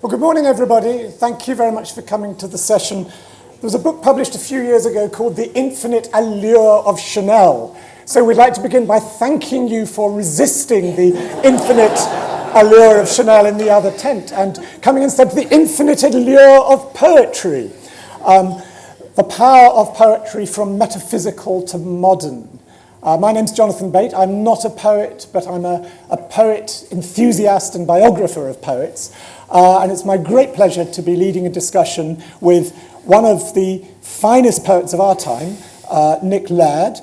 Well, good morning, everybody. Thank you very much for coming to the session. There was a book published a few years ago called The Infinite Allure of Chanel. So we'd like to begin by thanking you for resisting the infinite allure of Chanel in the other tent and coming instead to the infinite allure of poetry. The power of poetry from metaphysical to modern. My name's Jonathan Bate. I'm not a poet, but I'm a poet enthusiast and biographer of poets. And it's my great pleasure to be leading a discussion with one of the finest poets of our time, Nick Laird,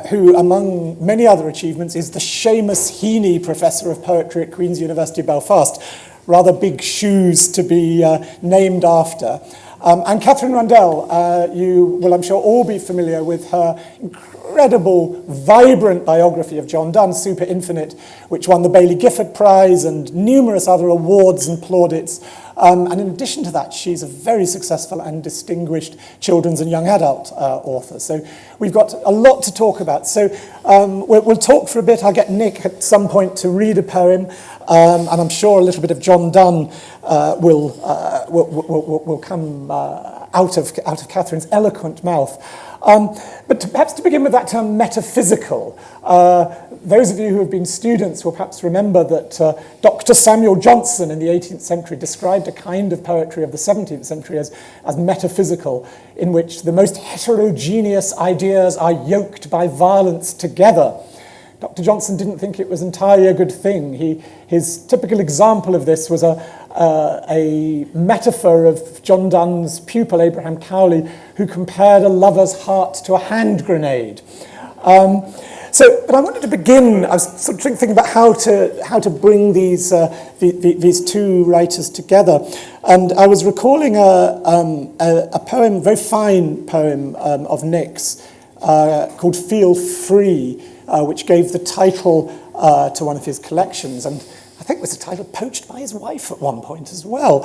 who, among many other achievements, is the Seamus Heaney Professor of Poetry at Queen's University Belfast. Rather big shoes to be named after. And Katherine Rundell, you will, I'm sure, all be familiar with her incredible, vibrant biography of John Donne, Super Infinite, which won the Baillie Gifford Prize and numerous other awards and plaudits. And in addition to that, she's a very successful and distinguished children's and young adult author. So we've got a lot to talk about. So we'll talk for a bit. I'll get Nick at some point to read a poem, and I'm sure a little bit of John Donne will come out of Catherine's eloquent mouth. But perhaps to begin with that term metaphysical, those of you who have been students will perhaps remember that Dr. Samuel Johnson in the 18th century described a kind of poetry of the 17th century as metaphysical, in which the most heterogeneous ideas are yoked by violence together. Dr. Johnson didn't think it was entirely a good thing. His typical example of this was a metaphor of John Donne's pupil, Abraham Cowley, who compared a lover's heart to a hand grenade. But I wanted to begin, I was sort of thinking about how to bring these two writers together. And I was recalling a poem, a very fine poem of Nick's, called Feel Free, which gave the title to one of his collections, and I think was a title poached by his wife at one point as well,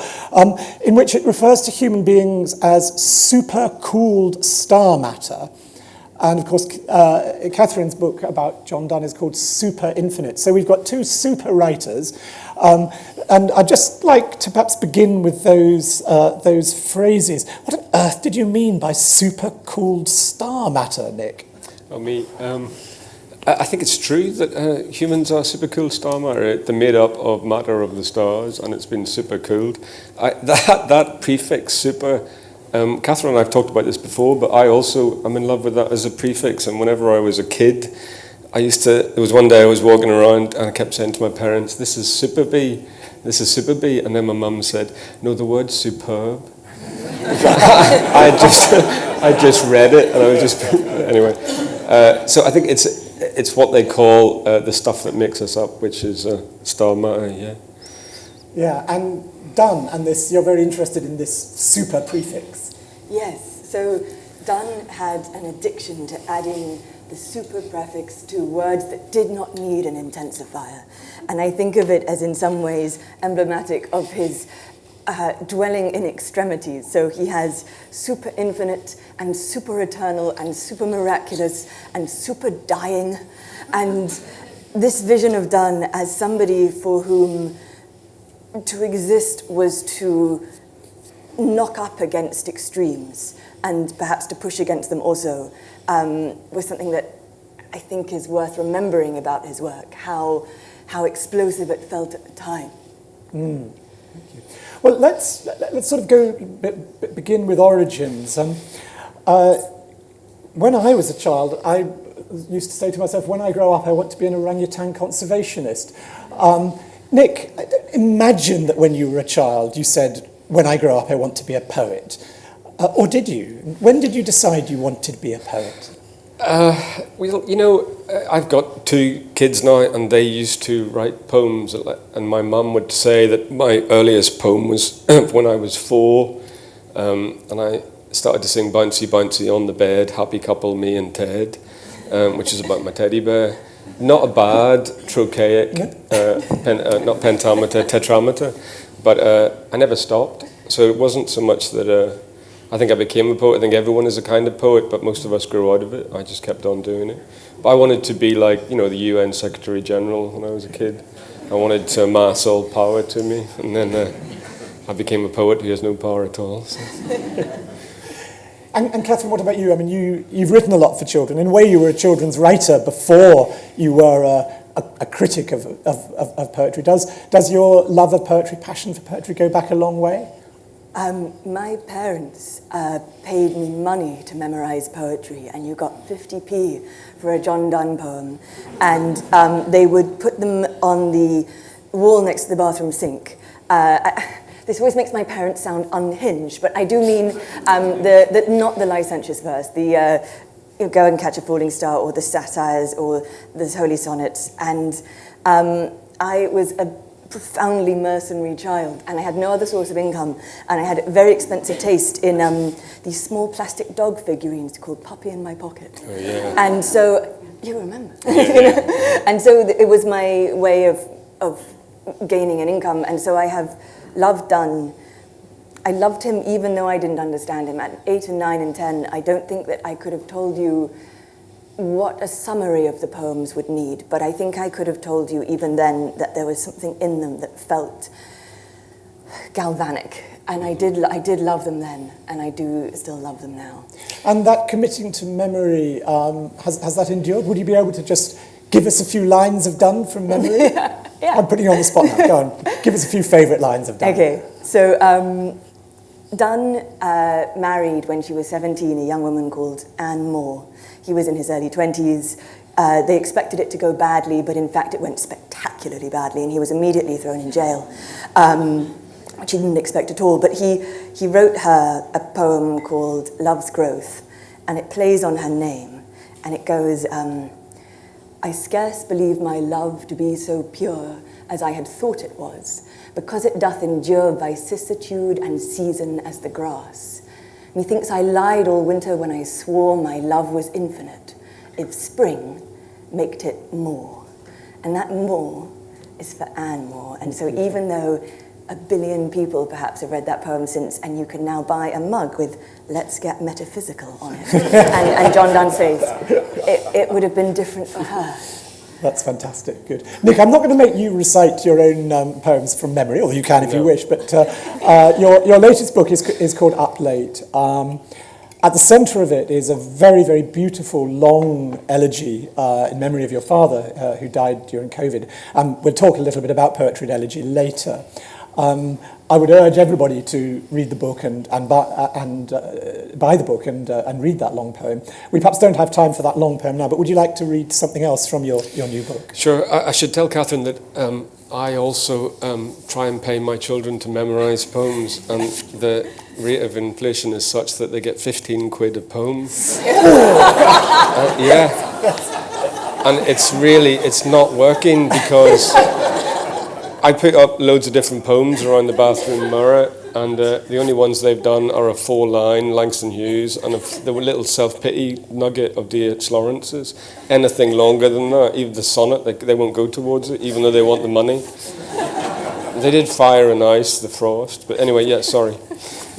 in which it refers to human beings as supercooled star matter. And of course, Catherine's book about John Donne is called Super Infinite. So we've got two super writers, and I'd just like to perhaps begin with those phrases. What on earth did you mean by supercooled star matter, Nick? I think it's true that humans are supercooled star matter. They're made up of matter of the stars, and it's been supercooled. That prefix, super, Catherine and I have talked about this before, but I also am in love with that as a prefix. And whenever I was a kid, there was one day I was walking around and I kept saying to my parents, "This is super B, this is super B," and then my mum said, "No, the word's superb." I just read it, and I was just anyway. So I think it's what they call the stuff that makes us up, which is star matter, yeah. Yeah, and Donne, and this, you're very interested in this super prefix. Yes, so Donne had an addiction to adding the super prefix to words that did not need an intensifier. And I think of it as in some ways emblematic of his dwelling in extremities. So he has super infinite and super eternal and super miraculous and super dying. And this vision of Donne as somebody for whom to exist was to knock up against extremes and perhaps to push against them also, was something that I think is worth remembering about his work, how explosive it felt at the time. Thank you. Well, let's sort of begin with origins. When I was a child, I used to say to myself, when I grow up, I want to be an orangutan conservationist. Nick, imagine that when you were a child, you said, when I grow up, I want to be a poet. Or did you? When did you decide you wanted to be a poet? Well, you know, I've got two kids now, and they used to write poems, and my mum would say that my earliest poem was when I was 4, and I started to sing Bouncy Bouncy on the Bed, Happy Couple, Me and Ted, which is about my teddy bear. Not a bad trochaic, not pentameter, tetrameter, but I never stopped. So it wasn't so much that I think I became a poet. I think everyone is a kind of poet, but most of us grew out of it. I just kept on doing it. But I wanted to be like, the UN Secretary General when I was a kid. I wanted to amass all power to me, and then I became a poet who has no power at all. So. And Katherine, what about you? I mean, you've written a lot for children. In a way, you were a children's writer before you were a critic of poetry. Does your love of poetry, passion for poetry, go back a long way? My parents paid me money to memorize poetry, and you got 50p for a John Donne poem, and they would put them on the wall next to the bathroom sink. This always makes my parents sound unhinged, but I do mean not the licentious verse, the Go and Catch a Falling Star, or the satires, or the holy sonnets. And I was a profoundly mercenary child, and I had no other source of income, and I had a very expensive taste in these small plastic dog figurines called Puppy in My Pocket. Oh, yeah. And so, you remember. Yeah. And so it was my way of gaining an income, and so I have loved Donne. I loved him even though I didn't understand him. At 8 and 9 and 10, I don't think that I could have told you what a summary of the poems would need, but I think I could have told you even then that there was something in them that felt galvanic, and I did love them then, and I do still love them now. And that committing to memory, has that endured? Would you be able to just give us a few lines of Donne from memory? Yeah. I'm putting you on the spot now. Go on. Give us a few favourite lines of Donne. Okay, so Donne married when she was 17 a young woman called Anne Moore. He was in his early 20s. They expected it to go badly, but in fact it went spectacularly badly, and he was immediately thrown in jail, which he didn't expect at all. But he wrote her a poem called Love's Growth, and it plays on her name, and it goes, I scarce believe my love to be so pure as I had thought it was, because it doth endure vicissitude and season as the grass. Methinks I lied all winter when I swore my love was infinite, if spring maked it more. And that more is for Anne Moore. And so even though 1 billion people perhaps have read that poem since, and you can now buy a mug with "Let's Get Metaphysical" on it, and John Donne's face, it would have been different for her. That's fantastic, good. Nick, I'm not going to make you recite your own poems from memory, although you can if you wish, but your latest book is called Up Late. At the centre of it is a very, very beautiful, long elegy in memory of your father, who died during COVID. We'll talk a little bit about poetry and elegy later. I would urge everybody to read the book and buy the book and read that long poem. We perhaps don't have time for that long poem now, but would you like to read something else from your new book? Sure. I should tell Katherine that I also try and pay my children to memorise poems, and the rate of inflation is such that they get 15 quid a poem. Yeah. And it's not working, because I put up loads of different poems around the bathroom mirror, and the only ones they've done are a 4-line Langston Hughes and the little self-pity nugget of D.H. Lawrence's. Anything longer than that, even the sonnet, they won't go towards it, even though they want the money. They did Fire and Ice, The Frost, but anyway, yeah, sorry.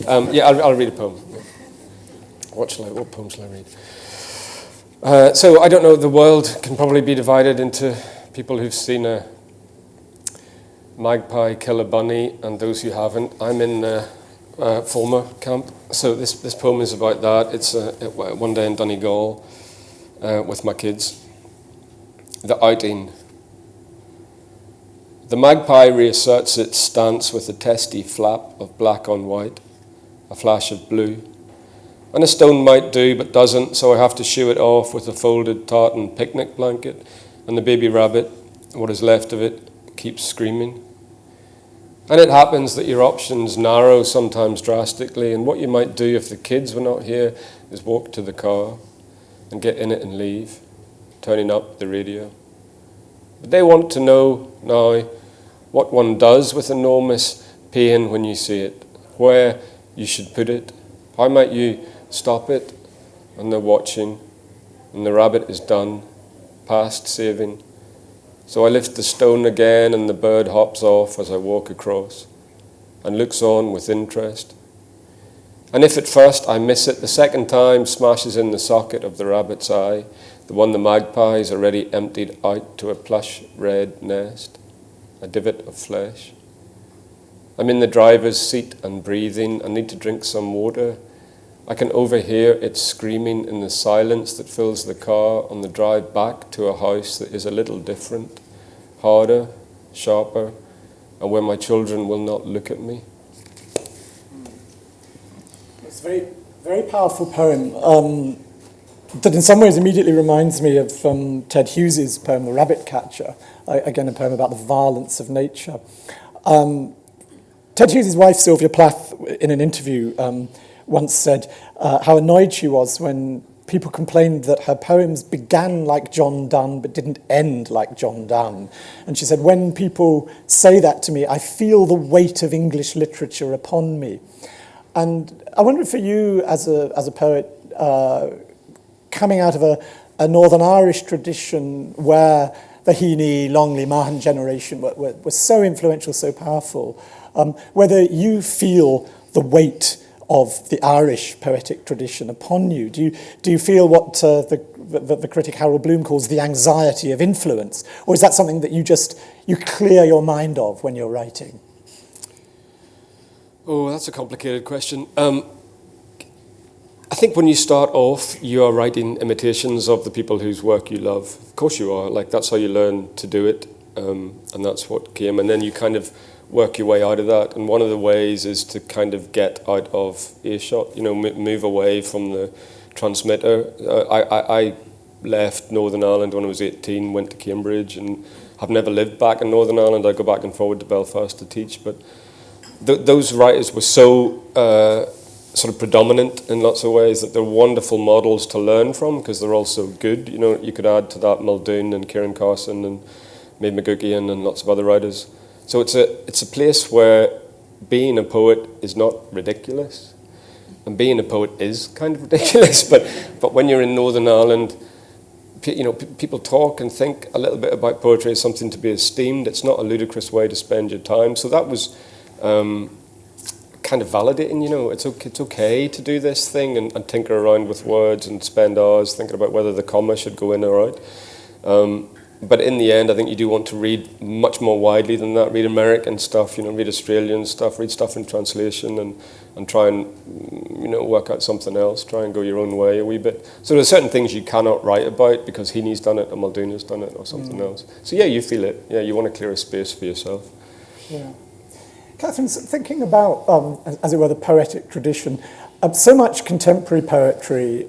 I'll read a poem. What poem shall I read? So I don't know, the world can probably be divided into people who've seen a magpie kill a bunny and those who haven't. I'm in the former camp, so this poem is about that. It's one day in Donegal with my kids. The outing. The magpie reasserts its stance with a testy flap of black on white, a flash of blue. And a stone might do, but doesn't, so I have to shoo it off with a folded tartan picnic blanket, and the baby rabbit, what is left of it, keeps screaming. And it happens that your options narrow sometimes drastically, and what you might do if the kids were not here is walk to the car and get in it and leave, turning up the radio. But they want to know now what one does with enormous pain when you see it, where you should put it, how might you stop it, and they're watching, and the rabbit is done, past saving. So I lift the stone again, and the bird hops off as I walk across and looks on with interest. And if at first I miss it, the second time smashes in the socket of the rabbit's eye, the one the magpie's already emptied out to a plush red nest, a divot of flesh. I'm in the driver's seat and breathing. I need to drink some water. I can overhear it screaming in the silence that fills the car on the drive back to a house that is a little different, harder, sharper, and where my children will not look at me. It's a very, very powerful poem that in some ways immediately reminds me of Ted Hughes's poem, The Rabbit Catcher, again a poem about the violence of nature. Ted Hughes's wife, Sylvia Plath, in an interview once said how annoyed she was when people complained that her poems began like John Donne but didn't end like John Donne. And she said, when people say that to me, I feel the weight of English literature upon me. And I wonder if for you as a poet, coming out of a Northern Irish tradition where the Heaney, Longley, Mahon generation were so influential, so powerful, whether you feel the weight of the Irish poetic tradition upon you. Do you feel what the critic Harold Bloom calls the anxiety of influence? Or is that something that you clear your mind of when you're writing? Oh, that's a complicated question. I think when you start off, you are writing imitations of the people whose work you love. Of course you are. Like, that's how you learn to do it, and that's what came. And then you kind of work your way out of that. And one of the ways is to kind of get out of earshot, move away from the transmitter. I left Northern Ireland when I was 18, went to Cambridge, and have never lived back in Northern Ireland. I go back and forward to Belfast to teach, but those writers were so sort of predominant in lots of ways that they're wonderful models to learn from because they're all so good. You could add to that Muldoon and Kieran Carson and Maeve McGuckian and lots of other writers. So it's a place where being a poet is not ridiculous, and being a poet is kind of ridiculous. But when you're in Northern Ireland, people talk and think a little bit about poetry as something to be esteemed. It's not a ludicrous way to spend your time. So that was kind of validating, it's okay to do this thing and tinker around with words and spend hours thinking about whether the comma should go in or out. But in the end, I think you do want to read much more widely than that. Read American stuff, read Australian stuff, read stuff in translation and try and, work out something else, try and go your own way a wee bit. So there's certain things you cannot write about because Heaney's done it or Muldoon has done it or something else. So yeah, you feel it. Yeah, you want to clear a space for yourself. Yeah. Katherine, thinking about, as it were, the poetic tradition, so much contemporary poetry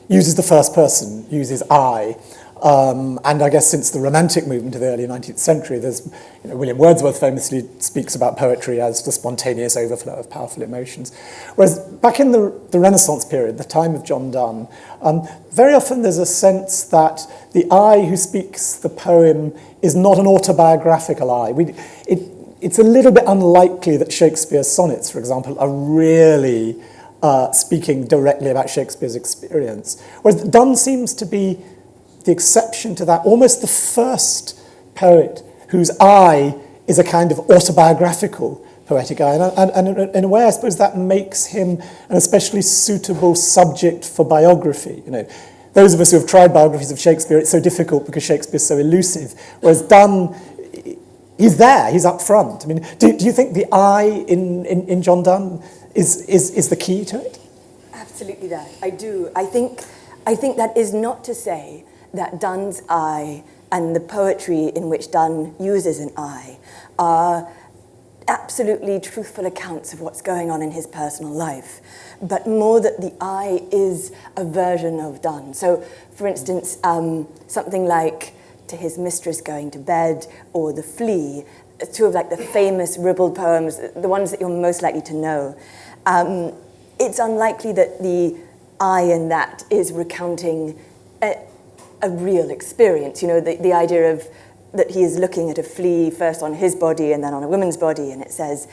uses the first person, uses I. And I guess since the Romantic movement of the early 19th century, there's, William Wordsworth famously speaks about poetry as the spontaneous overflow of powerful emotions. Whereas back in the Renaissance period, the time of John Donne, very often there's a sense that the I who speaks the poem is not an autobiographical I. It's a little bit unlikely that Shakespeare's sonnets, for example, are really speaking directly about Shakespeare's experience. Whereas Donne seems to be the exception to that, almost the first poet whose I is a kind of autobiographical poetic I. And in a way, I suppose that makes him an especially suitable subject for biography. Those of us who have tried biographies of Shakespeare, it's so difficult because Shakespeare's so elusive. Whereas Donne, he's there, he's up front. I mean, do you think the I in John Donne is the key to it? Absolutely that, I do. I think that is not to say that Donne's I and the poetry in which Donne uses an I are absolutely truthful accounts of what's going on in his personal life, but more that the I is a version of Donne. So, for instance, something like To His Mistress Going to Bed or The Flea, two of like the famous ribald poems, the ones that you're most likely to know. It's unlikely that the I in that is recounting a real experience, the idea of that he is looking at a flea first on his body and then on a woman's body, and it says,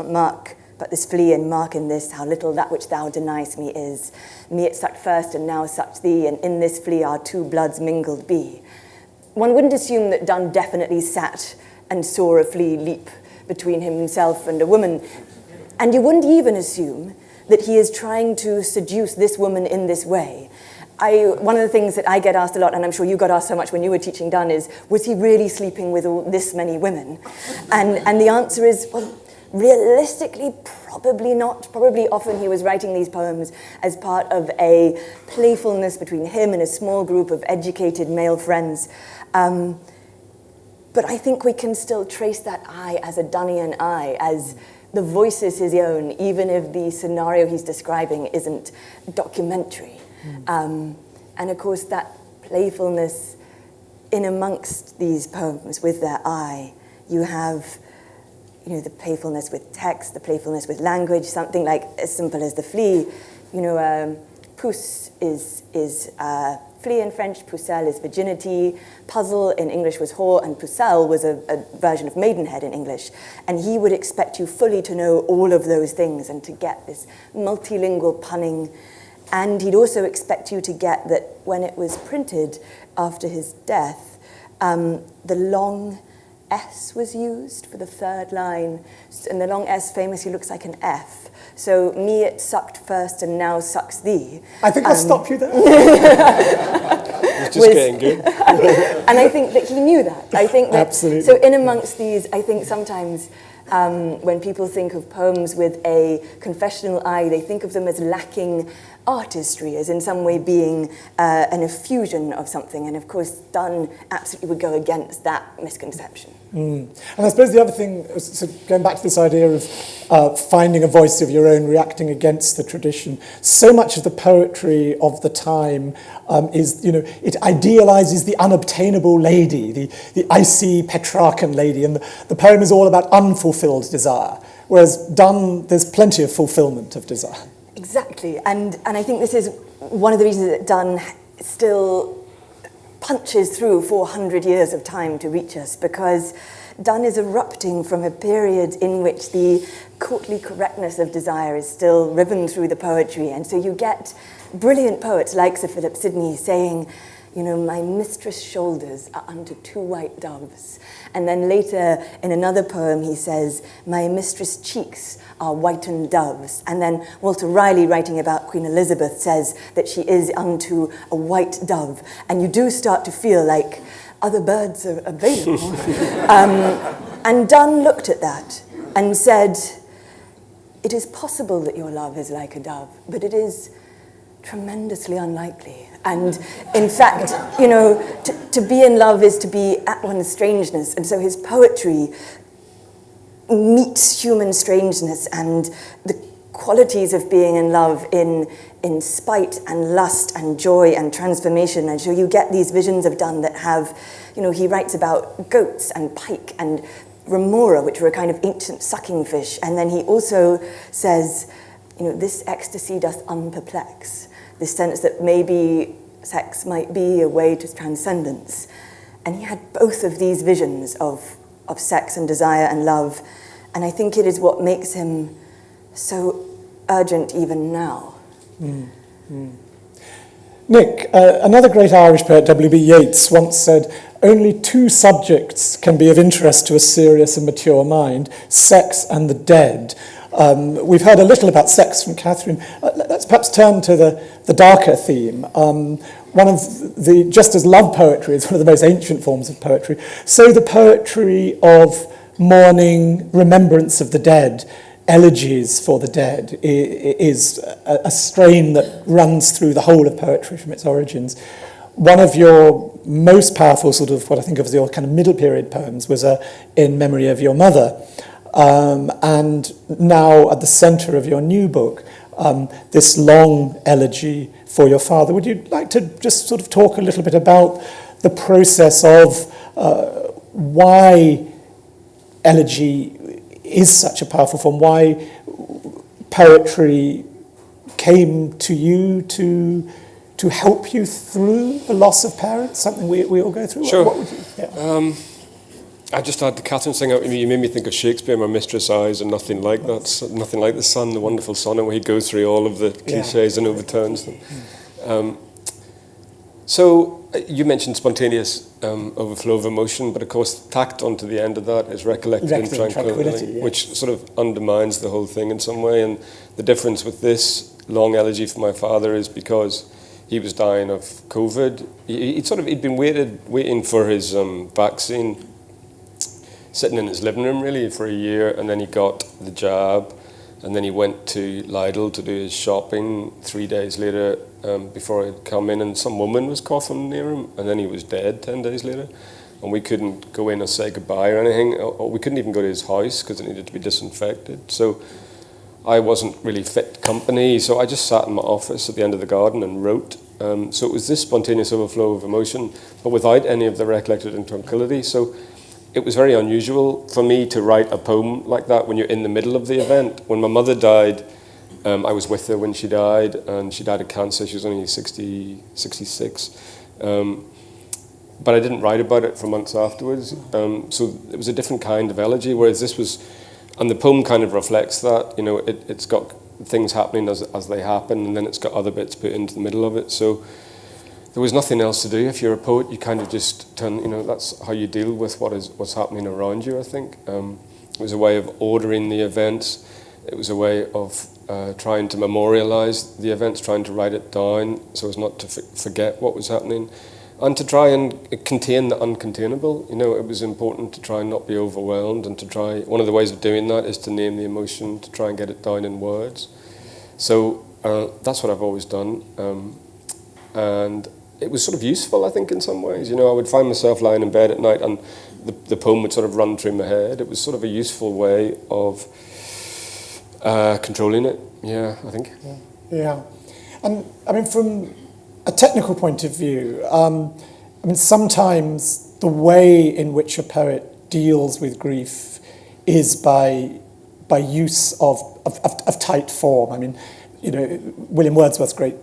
mark but this flea and mark in this how little that which thou deniest me is. Me it sucked first and now sucked thee, and in this flea our two bloods mingled be. One wouldn't assume that Donne definitely sat and saw a flea leap between himself and a woman, and you wouldn't even assume that he is trying to seduce this woman in this way. One of the things that I get asked a lot, and I'm sure you got asked so much when you were teaching Donne, is, was he really sleeping with this many women? And the answer is, well, Realistically, probably not. Probably often he was writing these poems as part of a playfulness between him and a small group of educated male friends. But I think we can still trace that I as a Donnian I, as the voice is his own, even if the scenario he's describing isn't documentary. And of course, that playfulness in amongst these poems with their I, you have, the playfulness with text, the playfulness with language, something like as simple as the flea. Pousse is flea in French, pucelle is virginity, puzzle in English was whore, and pucelle was a version of maidenhead in English. And he would expect you fully to know all of those things and to get this multilingual punning. And he'd also expect you to get that when it was printed after his death, the long S was used for the third line, and the long S famously looks like an F. So me it sucked first and now sucks thee. I think I'll stop you there. It's just getting good. And I think that he knew that. I think that. Absolutely. So in amongst these, I think sometimes when people think of poems with a confessional I, they think of them as lacking artistry, as in some way being an effusion of something. And of course, Donne absolutely would go against that misconception. And I suppose the other thing, so going back to this idea of finding a voice of your own, reacting against the tradition, so much of the poetry of the time is, it idealizes the unobtainable lady, the icy Petrarchan lady, and the poem is all about unfulfilled desire, whereas Donne, there's plenty of fulfillment of desire. Exactly, and I think this is one of the reasons that Donne still punches through 400 years of time to reach us, because Donne is erupting from a period in which the courtly correctness of desire is still riven through the poetry, and so you get brilliant poets like Sir Philip Sidney saying, my mistress' shoulders are unto two white doves. And then later in another poem he says, my mistress' cheeks are whitened doves. And then Walter Riley, writing about Queen Elizabeth, says that she is unto a white dove. And you do start to feel like other birds are available. And Donne looked at that and said, it is possible that your love is like a dove, but it is tremendously unlikely. And in fact, to be in love is to be at one's strangeness. And so his poetry meets human strangeness and the qualities of being in love in spite and lust and joy and transformation. And so you get these visions of Donne that have, he writes about goats and pike and remora, which were a kind of ancient sucking fish. And then he also says, this ecstasy doth unperplex. This sense that maybe sex might be a way to transcendence. And he had both of these visions of sex and desire and love. And I think it is what makes him so urgent even now. Nick, another great Irish poet, W.B. Yeats, once said, only two subjects can be of interest to a serious and mature mind, sex and the dead. We've heard a little about sex from Katherine. Let's perhaps turn to the darker theme. One of just as love poetry is one of the most ancient forms of poetry, so the poetry of mourning, remembrance of the dead, elegies for the dead, is a strain that runs through the whole of poetry from its origins. One of your most powerful sort of what I think of as your kind of middle period poems was In Memory of Your Mother. And now at the centre of your new book, this long elegy for your father. Would you like to just sort of talk a little bit about the process of why elegy is such a powerful form, why poetry came to you to help you through the loss of parents, something we all go through? Sure. What would you, yeah. I just had the Catherine thing out. You made me think of Shakespeare, My Mistress' Eyes, and nothing like that. Nothing like the sun, the wonderful sonnet, where he goes through all of the cliches and overturns them. So you mentioned spontaneous overflow of emotion, but of course tacked onto the end of that is recollected in tranquility, which sort of undermines the whole thing in some way. And the difference with this long elegy for my father is because he was dying of COVID. He'd been waiting for his vaccine sitting in his living room really for a year, and then he got the jab, and then he went to Lidl to do his shopping 3 days later before he'd come in, and some woman was coughing near him, and then he was dead 10 days later, and we couldn't go in or say goodbye or anything, or we couldn't even go to his house because it needed to be disinfected. So I wasn't really fit company, so I just sat in my office at the end of the garden and wrote. So it was this spontaneous overflow of emotion, but without any of the recollected tranquility. So it was very unusual for me to write a poem like that when you're in the middle of the event. When my mother died, I was with her when she died, and she died of cancer. She was only 66. But I didn't write about it for months afterwards. So it was a different kind of elegy, whereas this was, and the poem kind of reflects that. You know, it's got things happening as they happen, and then it's got other bits put into the middle of it. So there was nothing else to do. If you're a poet, you kind of just turn, you know, that's how you deal with what's happening around you, I think. It was a way of ordering the events. It was a way of trying to memorialize the events, trying to write it down so as not to forget what was happening, and to try and contain the uncontainable. You know, it was important to try and not be overwhelmed, and to try, one of the ways of doing that is to name the emotion, to try and get it down in words. So that's what I've always done. And it was sort of useful, I think, in some ways. You know, I would find myself lying in bed at night and the poem would sort of run through my head. It was sort of a useful way of controlling it, yeah, I think. Yeah. And, I mean, from a technical point of view, I mean, sometimes the way in which a poet deals with grief is by use of tight form. I mean, you know, William Wordsworth's great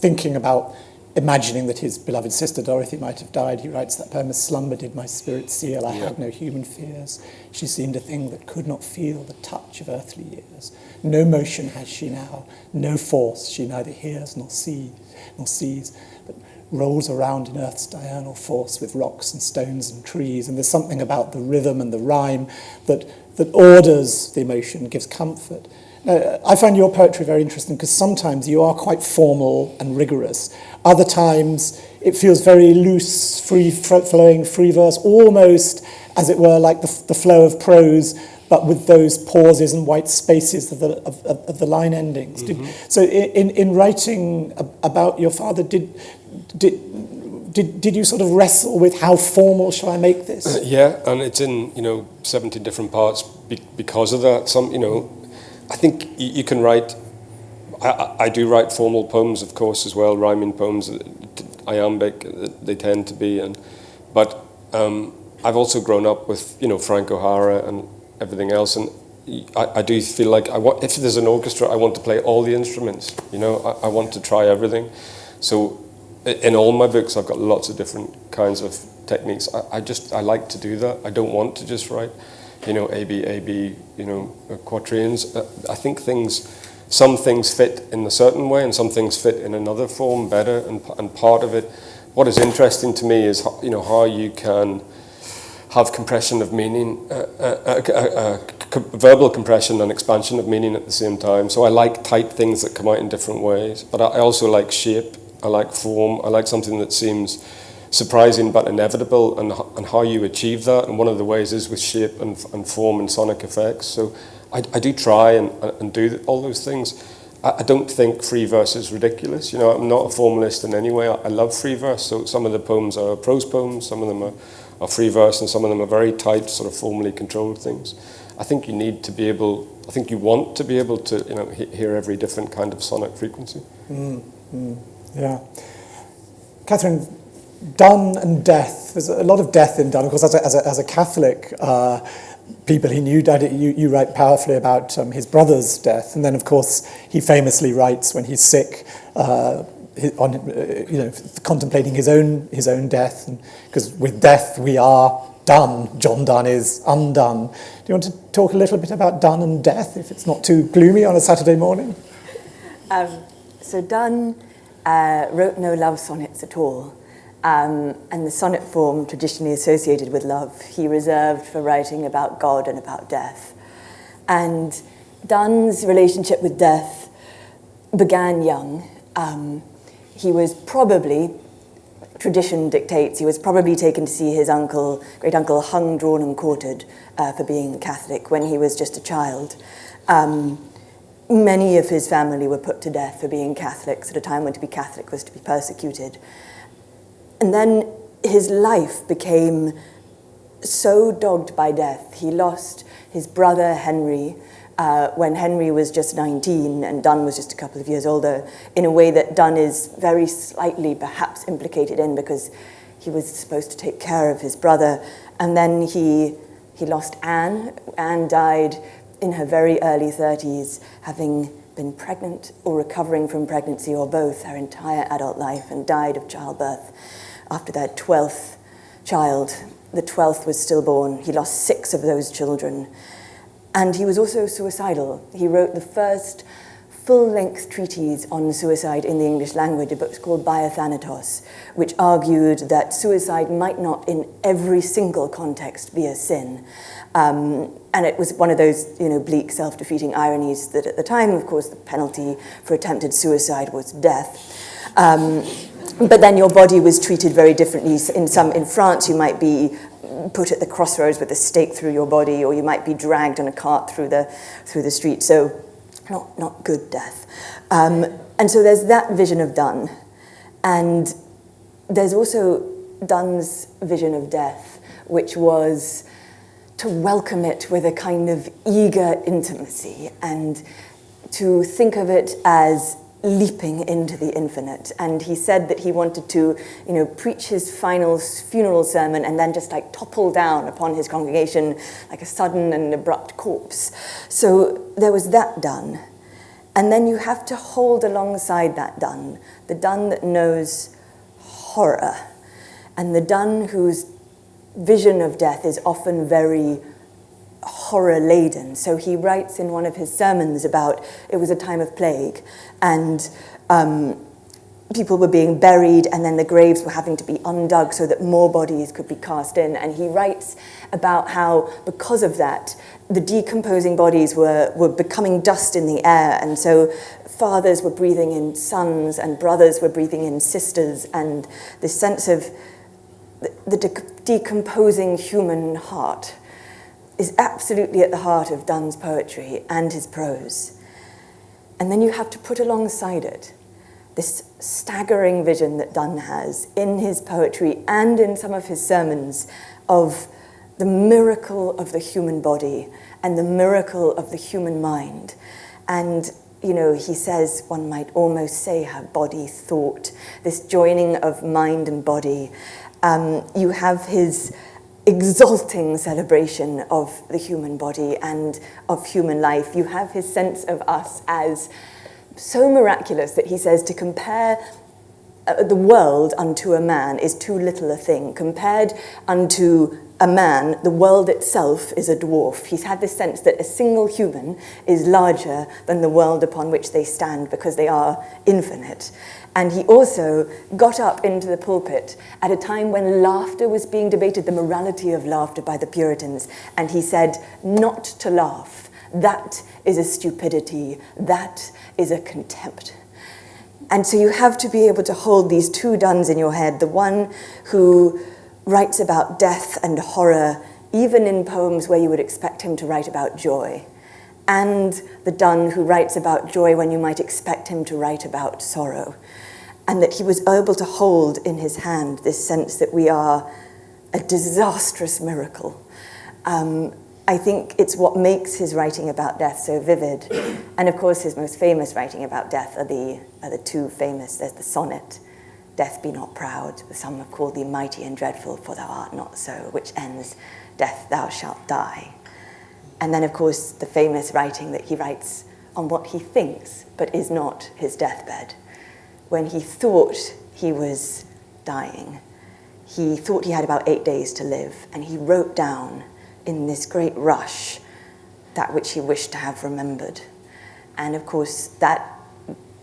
thinking about imagining that his beloved sister Dorothy might have died. He writes that poem, "As slumber did my spirit seal, I had no human fears. She seemed a thing that could not feel the touch of earthly years. No motion has she now, no force she neither hears nor sees, but rolls around in earth's diurnal force with rocks and stones and trees." And there's something about the rhythm and the rhyme that orders the emotion, gives comfort. Now, I find your poetry very interesting because sometimes you are quite formal and rigorous. Other times it feels very loose, free-flowing, free verse, almost, as it were, like the flow of prose, but with those pauses and white spaces of the line endings. Mm-hmm. So in writing about your father, did you sort of wrestle with how formal shall I make this? Yeah, and it's in, 17 different parts because of that. Some, I think you can write, I do write formal poems, of course, as well, rhyming poems, iambic, they tend to be, but I've also grown up with, Frank O'Hara and everything else, and I do feel like if there's an orchestra, I want to play all the instruments, I want to try everything. So in all my books, I've got lots of different kinds of techniques. I like to do that. I don't want to just write, A, B, quatrains. I think some things fit in a certain way and some things fit in another form better. And part of it, what is interesting to me is, how you can have compression of meaning, verbal compression and expansion of meaning at the same time. So I like tight things that come out in different ways, but I also like shape, I like form, I like something that seems surprising but inevitable, and how you achieve that. And one of the ways is with shape and form and sonic effects. So I do try and do all those things. I don't think free verse is ridiculous. I'm not a formalist in any way. I love free verse. So some of the poems are prose poems, some of them are free verse, and some of them are very tight, sort of formally controlled things. I think you want to be able to hear every different kind of sonic frequency. Yeah. Katherine, Donne and death. There's a lot of death in Donne. Of course, as a Catholic, people he knew, you write powerfully about his brother's death, and then of course he famously writes when he's sick, contemplating his own death, because with death we are done. John Donne is undone. Do you want to talk a little bit about Donne and death, if it's not too gloomy on a Saturday morning? So Donne wrote no love sonnets at all. And the sonnet form traditionally associated with love, he reserved for writing about God and about death. And Donne's relationship with death began young. He was probably tradition dictates he was probably taken to see his uncle, great uncle, hung, drawn, and quartered for being Catholic when he was just a child. Many of his family were put to death for being Catholics at a time when to be Catholic was to be persecuted. And then his life became so dogged by death. He lost his brother Henry when Henry was just 19 and Donne was just a couple of years older, in a way that Donne is very slightly perhaps implicated in, because he was supposed to take care of his brother. And then he lost Anne. Anne died in her very early 30s, having been pregnant or recovering from pregnancy or both her entire adult life, and died of childbirth after their 12th child. The 12th was stillborn. He lost 6 of those children. And he was also suicidal. He wrote the first full-length treatise on suicide in the English language, a book called Biathanatos, which argued that suicide might not in every single context be a sin. And it was one of those, bleak, self-defeating ironies that at the time, of course, the penalty for attempted suicide was death. But then your body was treated very differently. In France, you might be put at the crossroads with a stake through your body, or you might be dragged on a cart through the street. So, not good death. And so there's that vision of Donne, and there's also Donne's vision of death, which was to welcome it with a kind of eager intimacy, and to think of it as leaping into the infinite. And he said that he wanted to, preach his final funeral sermon and then just topple down upon his congregation like a sudden and abrupt corpse. So there was that Donne. And then you have to hold alongside that Donne, the Donne that knows horror, and the Donne whose vision of death is often very horror-laden. So he writes in one of his sermons about it was a time of plague, and people were being buried, and then the graves were having to be undug so that more bodies could be cast in. And he writes about how, because of that, the decomposing bodies were becoming dust in the air, and so fathers were breathing in sons, and brothers were breathing in sisters, and this sense of the decomposing human heart is absolutely at the heart of Donne's poetry and his prose. And then you have to put alongside it this staggering vision that Donne has in his poetry and in some of his sermons of the miracle of the human body and the miracle of the human mind. And, he says, one might almost say how body thought, this joining of mind and body. You have his exalting celebration of the human body and of human life. You have his sense of us as so miraculous that he says to compare the world unto a man is too little a thing. Compared unto a man, the world itself is a dwarf. He's had this sense that a single human is larger than the world upon which they stand because they are infinite. And he also got up into the pulpit at a time when laughter was being debated, the morality of laughter by the Puritans. And he said, not to laugh, that is a stupidity, that is a contempt. And so you have to be able to hold these two Donnes in your head, the one who writes about death and horror, even in poems where you would expect him to write about joy, and the Donne who writes about joy when you might expect him to write about sorrow. And that he was able to hold in his hand this sense that we are a disastrous miracle. I think it's what makes his writing about death so vivid. And of course, his most famous writing about death are the two famous. There's the sonnet, "Death be not proud, some have called thee mighty and dreadful, for thou art not so," which ends, "Death, thou shalt die." And then, of course, the famous writing that he writes on what he thinks, but is not his deathbed. When he thought he was dying, he thought he had about 8 days to live, and he wrote down in this great rush that which he wished to have remembered. And of course,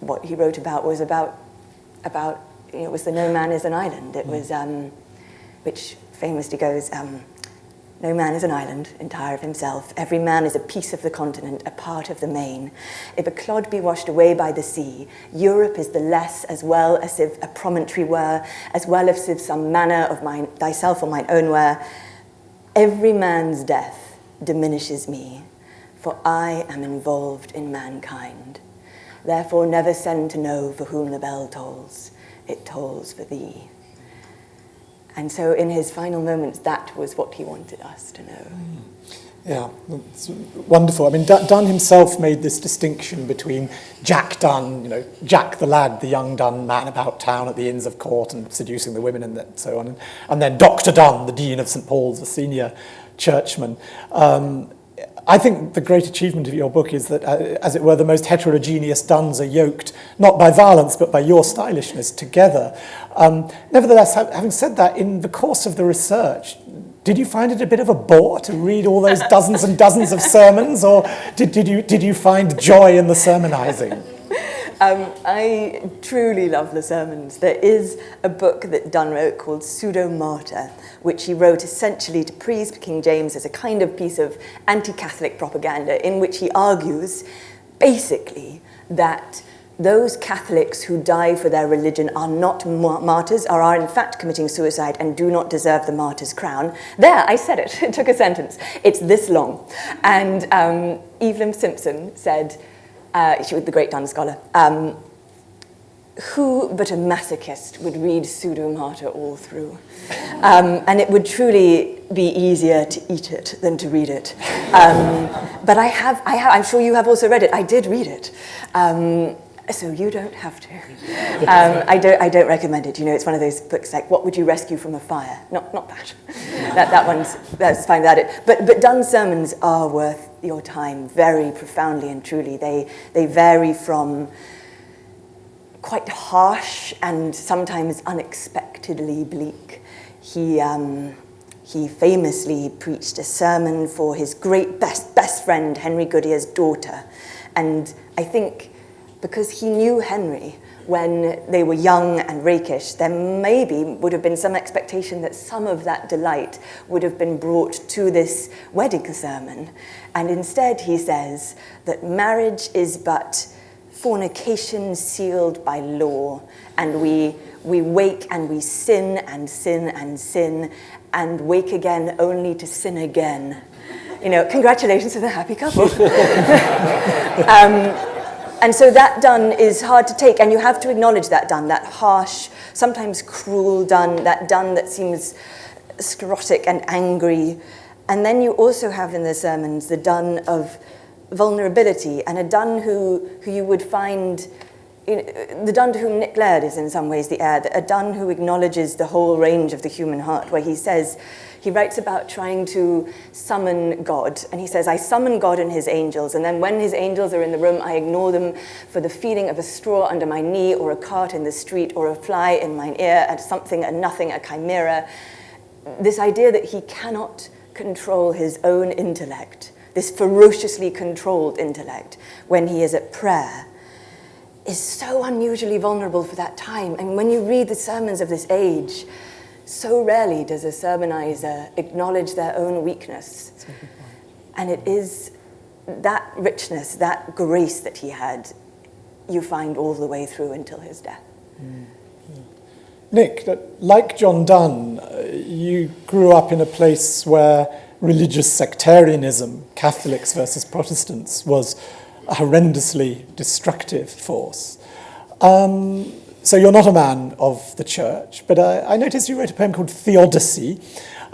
what he wrote about was about it was the "No man is an island." It was, which famously goes, No man is an island, entire of himself. Every man is a piece of the continent, a part of the main. If a clod be washed away by the sea, Europe is the less, as well as if a promontory were, as well as if some manner of mine, thyself or mine own were. Every man's death diminishes me, for I am involved in mankind. Therefore never send to know for whom the bell tolls. It tolls for thee. And so in his final moments, that was what he wanted us to know. Yeah, it's wonderful. I mean, Donne himself made this distinction between Jack Donne, Jack the lad, the young Donne man about town at the Inns of Court and seducing the women and so on, and then Dr. Donne, the Dean of St. Paul's, a senior churchman. I think the great achievement of your book is that, as it were, the most heterogeneous Donnes are yoked, not by violence, but by your stylishness together. Nevertheless, having said that, in the course of the research, did you find it a bit of a bore to read all those dozens and dozens of sermons, or did you find joy in the sermonizing? I truly love the sermons. There is a book that Donne wrote called Pseudo-Martyr, which he wrote essentially to praise King James as a kind of piece of anti-Catholic propaganda, in which he argues, basically, that those Catholics who die for their religion are not martyrs, or are in fact committing suicide and do not deserve the martyr's crown. There, I said it. It took a sentence. It's this long. And Evelyn Simpson said, she was the great Donne scholar, who but a masochist would read Pseudo-Martyr all through? And it would truly be easier to eat it than to read it. But I'm sure you have also read it. I did read it. So you don't have to. I don't recommend it. It's one of those books like, what would you rescue from a fire? Not that. That's fine without it. But Donne's sermons are worth your time very profoundly and truly. They vary from quite harsh and sometimes unexpectedly bleak. He famously preached a sermon for his great best friend, Henry Goodyear's daughter. And I think because he knew Henry when they were young and rakish, there maybe would have been some expectation that some of that delight would have been brought to this wedding sermon. And instead he says that marriage is but fornication sealed by law, and we wake and we sin and sin and sin and wake again only to sin again. Congratulations to the happy couple. And so that Donne is hard to take, and you have to acknowledge that Donne, that harsh, sometimes cruel Donne, that Donne that seems sclerotic and angry. And then you also have in the sermons the Donne of vulnerability, and a Donne who you would find, the Donne to whom Nick Laird is in some ways the heir, a Donne who acknowledges the whole range of the human heart, where he writes about trying to summon God, and he says, I summon God and his angels, and then when his angels are in the room, I ignore them for the feeling of a straw under my knee, or a cart in the street, or a fly in mine ear, and something, a nothing, a chimera. This idea that he cannot control his own intellect, this ferociously controlled intellect, when he is at prayer, is so unusually vulnerable for that time. And when you read the sermons of this age, so rarely does a sermonizer acknowledge their own weakness. And it is that richness, that grace that he had, you find all the way through until his death. Mm. Yeah. Nick, like John Donne, you grew up in a place where religious sectarianism, Catholics versus Protestants, was a horrendously destructive force. So you're not a man of the church, but I noticed you wrote a poem called Theodicy.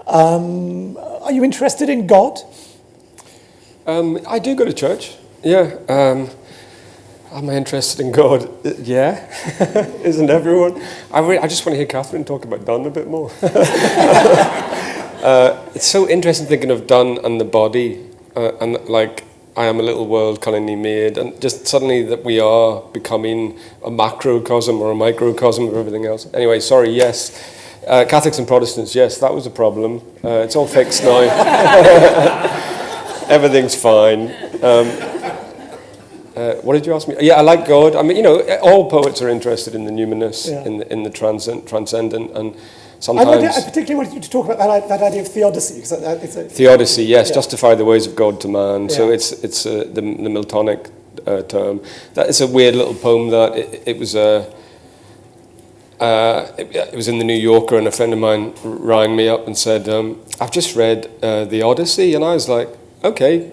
Are you interested in God? I do go to church, yeah. Am I interested in God? Yeah. Isn't everyone? I just want to hear Katherine talk about Donne a bit more. It's so interesting thinking of Donne and the body, and like, I am a little world cunningly made, and just suddenly that we are becoming a macrocosm or a microcosm of everything else. Anyway, sorry, yes. Catholics and Protestants, yes, that was a problem. It's all fixed now. Everything's fine. What did you ask me? Yeah, I like God. I mean, all poets are interested in the numinous, in the transcendent, and sometimes... I particularly wanted you to talk about that idea of theodicy. Because it's theodicy, yes, yeah. justify the ways of God to man. Yeah. So it's the Miltonic term. That is a weird little poem that it was in the New Yorker, and a friend of mine rang me up and said, I've just read the Odyssey, and I was like, okay,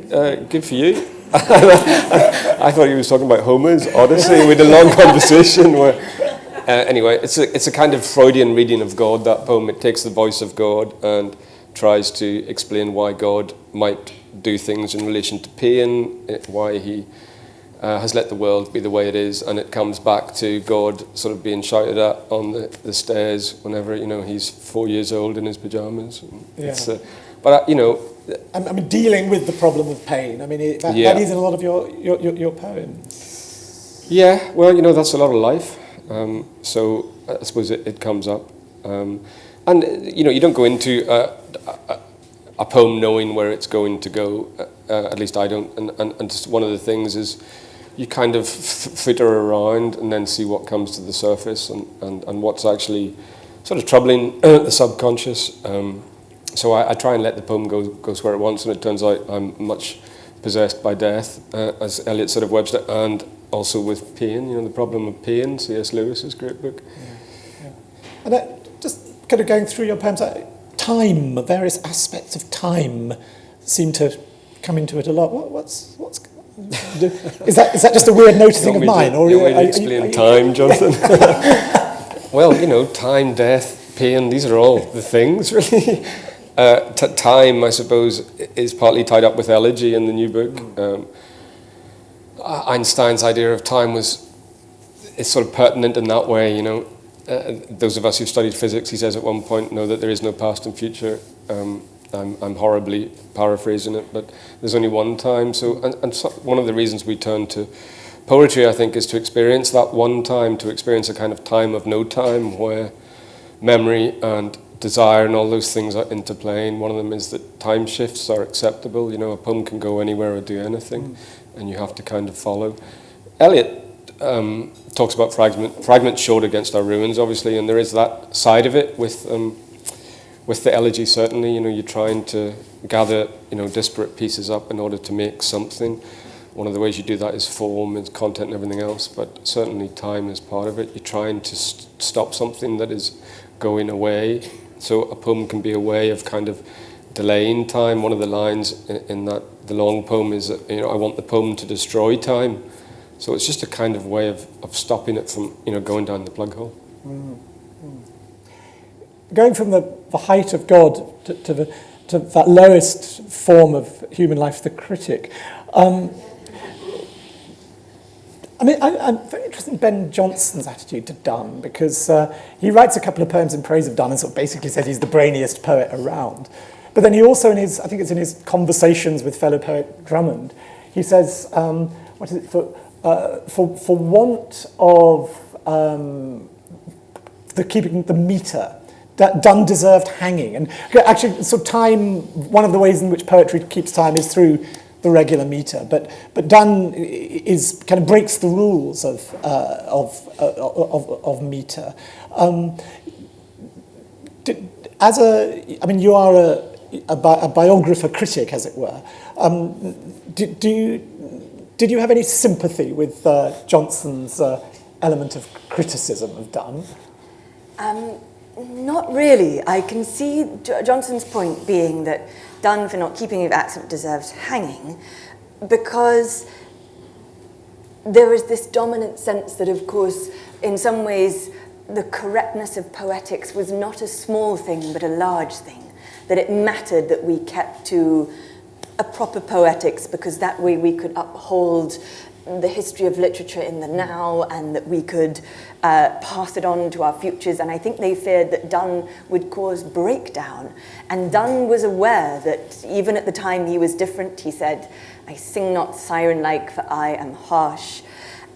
good for you. I thought he was talking about Homer's Odyssey. We had a long conversation where... anyway, it's a kind of Freudian reading of God, that poem. It takes the voice of God and tries to explain why God might do things in relation to pain, why he has let the world be the way it is, and it comes back to God sort of being shouted at on the stairs whenever, he's 4 years old in his pyjamas. Yeah. But, I mean, dealing with the problem of pain. I mean, that is in a lot of your poems. Yeah, well, that's a lot of life. So I suppose it comes up. And, you don't go into a poem knowing where it's going to go. At least I don't. And just one of the things is you kind of fritter around and then see what comes to the surface and what's actually sort of troubling the subconscious. So I try and let the poem go where it wants, and it turns out I'm much possessed by death, as Eliot said of Webster, and also with pain, the problem of pain, C.S. Lewis's great book. Yeah. And just kind of going through your poems, time, various aspects of time seem to come into it a lot. What's is that just a weird noticing of mine? Or you want me to explain time, Jonathan? Well, time, death, pain, these are all the things, really. Time, I suppose, is partly tied up with Elegy in the new book. Einstein's idea of time is sort of pertinent in that way, those of us who've studied physics, he says at one point, know that there is no past and future. I'm horribly paraphrasing it, but there's only one time. So one of the reasons we turn to poetry, I think, is to experience that one time, to experience a kind of time of no time where memory and desire and all those things are interplaying. One of them is that time shifts are acceptable. A poem can go anywhere or do anything, and you have to kind of follow. Eliot talks about fragments showed against our ruins, obviously, and there is that side of it with the Elegy, certainly. You're trying to gather, disparate pieces up in order to make something. One of the ways you do that is form and content and everything else, but certainly time is part of it. You're trying to stop something that is going away. So a poem can be a way of kind of delaying time. One of the lines in the long poem is, I want the poem to destroy time. So it's just a kind of way of stopping it from, going down the plug hole. Going from the height of God to that lowest form of human life, the critic. I'm very interested in Ben Jonson's attitude to Donne, because he writes a couple of poems in praise of Donne and sort of basically says he's the brainiest poet around. But then he also, in his conversations with fellow poet Drummond, he says, for want of keeping the meter, that Donne deserved hanging. And actually, so time, one of the ways in which poetry keeps time is through the regular meter, but Donne is kind of breaks the rules of meter. You are a biographer critic, as it were. Did you have any sympathy with Jonson's element of criticism of Donne? Not really. I can see Jonson's point being that Donne, for not keeping his accent, deserves hanging, because there is this dominant sense that, of course, in some ways, the correctness of poetics was not a small thing, but a large thing, that it mattered that we kept to a proper poetics, because that way we could uphold the history of literature in the now, and that we could pass it on to our futures. And I think they feared that Donne would cause breakdown. And Donne was aware that even at the time he was different. He said, "I sing not siren-like, for I am harsh."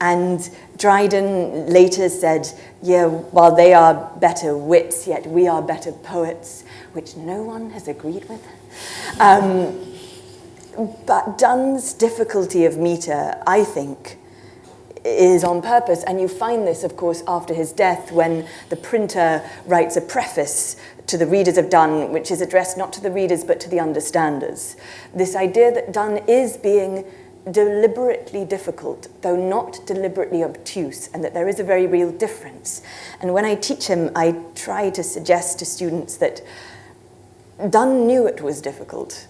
And Dryden later said, "Yeah, while they are better wits, yet we are better poets," which no one has agreed with. But Donne's difficulty of meter, I think, is on purpose. And you find this, of course, after his death, when the printer writes a preface to the readers of Donne, which is addressed not to the readers but to the understanders. This idea that Donne is being deliberately difficult, though not deliberately obtuse, and that there is a very real difference. And when I teach him, I try to suggest to students that Donne knew it was difficult.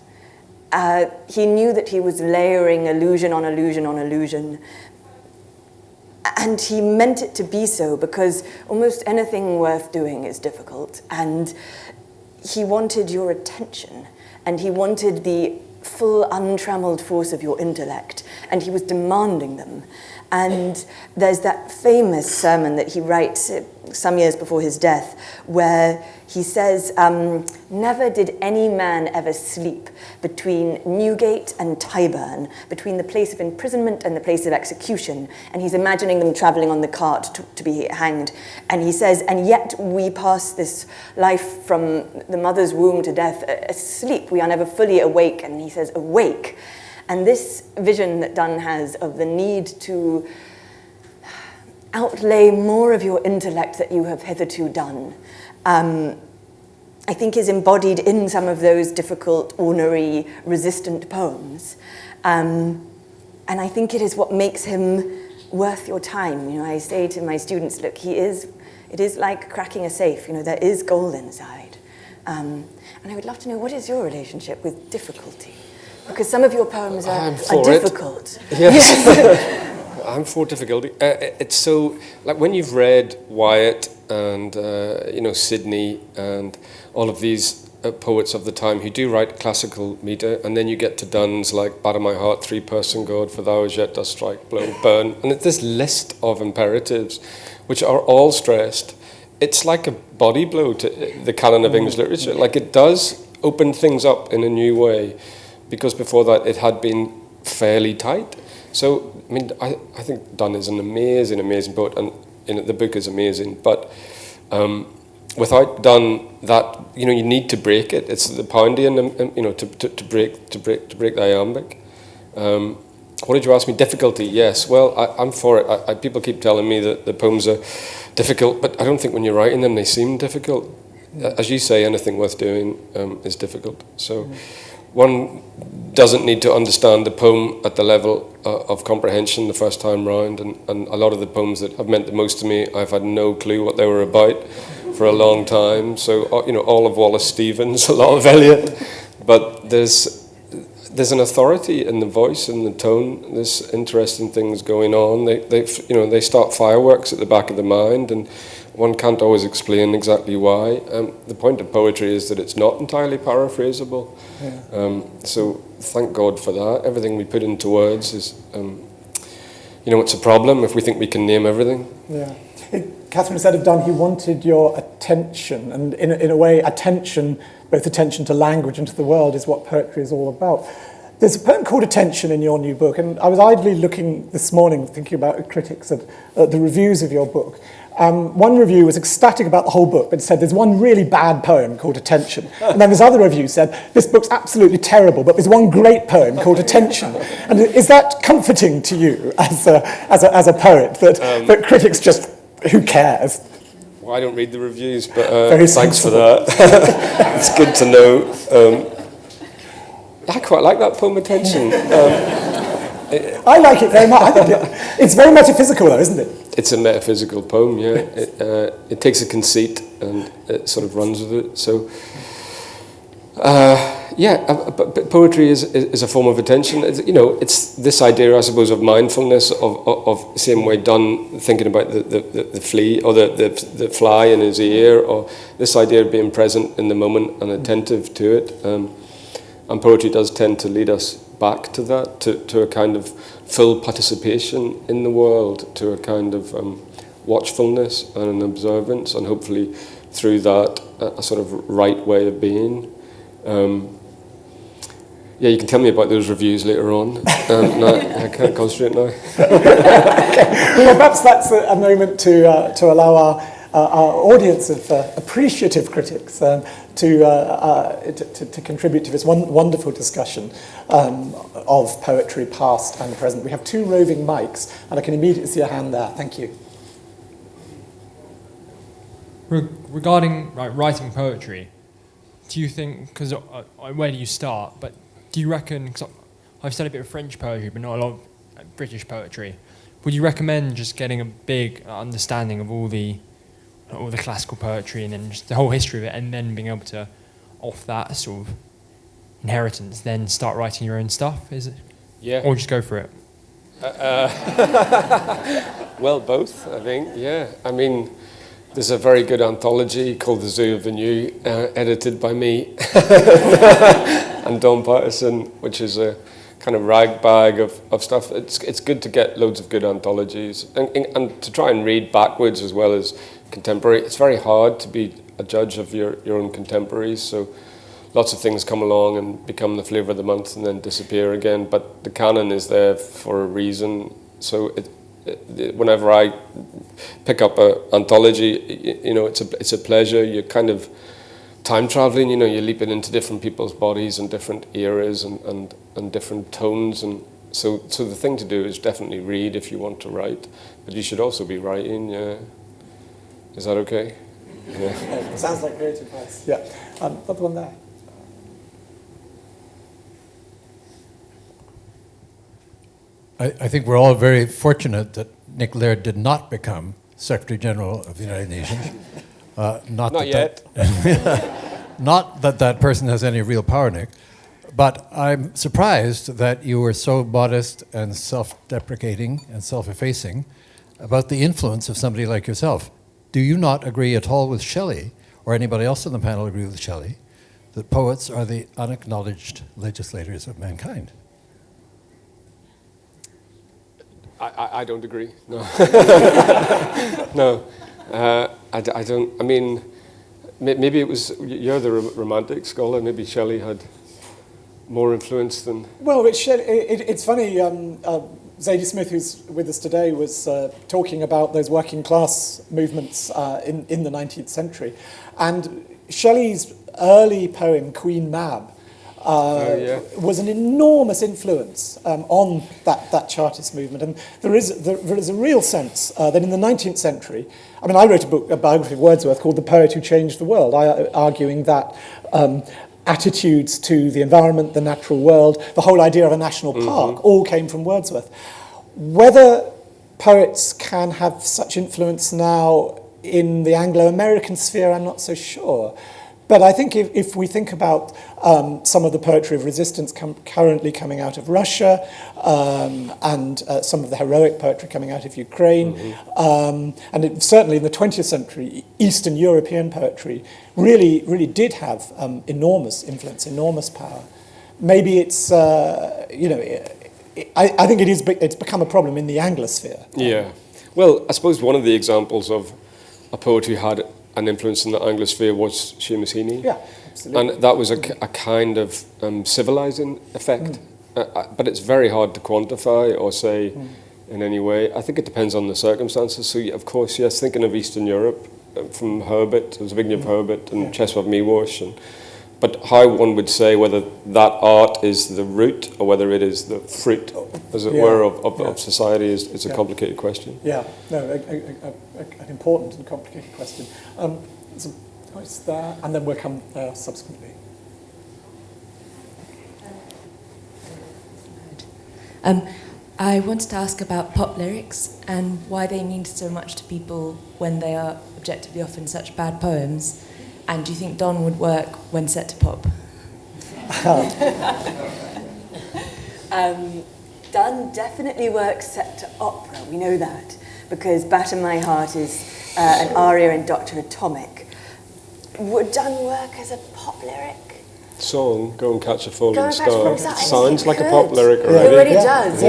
He knew that he was layering illusion on illusion on illusion. And he meant it to be so, because almost anything worth doing is difficult. And he wanted your attention, and he wanted the full, untrammeled force of your intellect, and he was demanding them. And there's that famous sermon that he writes some years before his death, where he says, never did any man ever sleep between Newgate and Tyburn, between the place of imprisonment and the place of execution. And he's imagining them travelling on the cart to be hanged. And he says, and yet we pass this life from the mother's womb to death asleep. We are never fully awake. And he says, awake. And this vision that Donne has of the need to outlay more of your intellect that you have hitherto done, I think is embodied in some of those difficult, ornery, resistant poems. And I think it is what makes him worth your time. You know, I say to my students, look, it is like cracking a safe. You know, there is gold inside. And I would love to know, what is your relationship with difficulty? Because some of your poems are difficult. Yes. I'm for difficulty. It's so, like when you've read Wyatt and, Sidney and all of these poets of the time who do write classical metre, and then you get to Donne's like, batter my heart, three-person God, for thou as yet dost strike, blow, burn. And it's this list of imperatives, which are all stressed. It's like a body blow to the canon of English literature. Like it does open things up in a new way, because before that it had been fairly tight. So, I mean, I think Donne is an amazing, amazing poet, and the book is amazing. But without Donne, that you need to break it. It's the Poundian, to break the iambic. What did you ask me? Difficulty? Yes. Well, I'm for it. People keep telling me that the poems are difficult, but I don't think when you're writing them they seem difficult. As you say, anything worth doing is difficult. So. One doesn't need to understand the poem at the level of comprehension the first time round, and a lot of the poems that have meant the most to me, I've had no clue what they were about for a long time. So, all of Wallace Stevens, a lot of Eliot, but there's an authority in the voice and the tone. There's interesting things going on. They start fireworks at the back of the mind, and one can't always explain exactly why. The point of poetry is that it's not entirely paraphrasable. Yeah. So thank God for that. Everything we put into words is, it's a problem if we think we can name everything. Yeah. Katherine said of Donne, he wanted your attention, and in a way, both attention to language and to the world, is what poetry is all about. There's a poem called Attention in your new book, and I was idly looking this morning, thinking about critics of the reviews of your book. One review was ecstatic about the whole book, but said there's one really bad poem called Attention. And then this other review said, this book's absolutely terrible, but there's one great poem called Attention. And is that comforting to you as a poet, that critics just, who cares? Well, I don't read the reviews, but thanks for that. It's good to know. I quite like that poem, Attention. I like it very much. I think it's very metaphysical, though, isn't it? It's a metaphysical poem, yeah. It takes a conceit and it sort of runs with it. So, but poetry is a form of attention. It's this idea, I suppose, of mindfulness, of same way Donne thinking about the flea or the fly in his ear, or this idea of being present in the moment and attentive to it. And poetry does tend to lead us back to that, to a kind of full participation in the world, to a kind of watchfulness and an observance, and hopefully through that a sort of right way of being. You can tell me about those reviews later on. No, I can't concentrate now. Okay. Well, perhaps that's a moment to allow our audience of appreciative critics to contribute to this wonderful discussion of poetry past and present. We have 2 roving mics, and I can immediately see a hand there. Thank you. Regarding writing poetry, do you think, because where do you start, but do you reckon, because I've studied a bit of French poetry, but not a lot of British poetry, would you recommend just getting a big understanding of all the classical poetry and then just the whole history of it, and then being able to, off that sort of inheritance, then start writing your own stuff? Is it? Yeah. Or just go for it? Well, both, I think, yeah. I mean, there's a very good anthology called The Zoo of the New, edited by me and Donne, which is a kind of ragbag of stuff. It's good to get loads of good anthologies and to try and read backwards as well as contemporary. It's very hard to be a judge of your own contemporaries, so lots of things come along and become the flavour of the month and then disappear again, but the canon is there for a reason. So whenever I pick up an anthology, it's a pleasure. You're kind of time traveling, you're leaping into different people's bodies and different eras and different tones, and so the thing to do is definitely read if you want to write, but you should also be writing. Yeah, is that okay? Yeah. Sounds like great advice. Yeah, other one there. I think we're all very fortunate that Nick Laird did not become Secretary General of the United Nations. Not yet. Not that person has any real power, Nick. But I'm surprised that you were so modest and self-deprecating and self-effacing about the influence of somebody like yourself. Do you not agree at all with Shelley, or anybody else on the panel agree with Shelley, that poets are the unacknowledged legislators of mankind? I don't agree. No. No. I don't. I mean, maybe it was, you're the romantic scholar. Maybe Shelley had more influence than. Well, it's funny. Zadie Smith, who's with us today, was talking about those working class movements in the 19th century, and Shelley's early poem Queen Mab was an enormous influence on that Chartist movement. And there is a real sense that in the 19th century, I mean, I wrote a biography of Wordsworth called The Poet Who Changed the World, arguing that attitudes to the environment, the natural world, the whole idea of a national park, all came from Wordsworth. Whether poets can have such influence now in the Anglo-American sphere, I'm not so sure. But I think if we think about some of the poetry of resistance currently coming out of Russia, and some of the heroic poetry coming out of Ukraine, and certainly in the 20th century, Eastern European poetry really did have enormous influence, enormous power. Maybe it's, I think it's become a problem in the Anglosphere. Yeah. Well, I suppose one of the examples of a poet who had an influence in the Anglosphere was Seamus Heaney. Yeah, absolutely. And that was a kind of civilizing effect. But it's very hard to quantify or say in any way. I think it depends on the circumstances. So, of course, yes, thinking of Eastern Europe, from Herbert, Zbigniew Herbert and Czesław Miłosz. But how one would say whether that art is the root or whether it is the fruit, as it were, of society is a complicated question. Yeah, no, an important and complicated question. There's a voice there, and then we'll come subsequently. I wanted to ask about pop lyrics and why they mean so much to people when they are objectively often such bad poems. And do you think Donne would work when set to pop? Donne definitely works set to opera, we know that, because Batter My Heart is an aria in Dr. Atomic. Would Donne work as a pop lyric? Song, Go and Catch a Falling Go and Catch a Star. Falling Star. Sounds like a pop lyric He already. already does.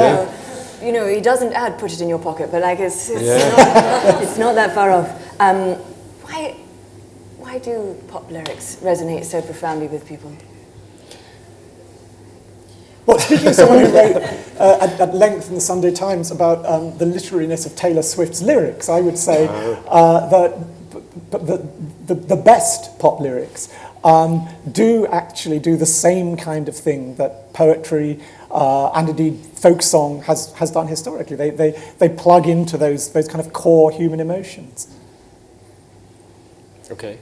You know, he doesn't add "put it in your pocket," but like it's not that far off. Why do pop lyrics resonate so profoundly with people? Well, speaking of someone who wrote at length in the Sunday Times about the literariness of Taylor Swift's lyrics, I would say that the best pop lyrics do actually do the same kind of thing that poetry and indeed folk song has done historically. They plug into those kind of core human emotions. Okay.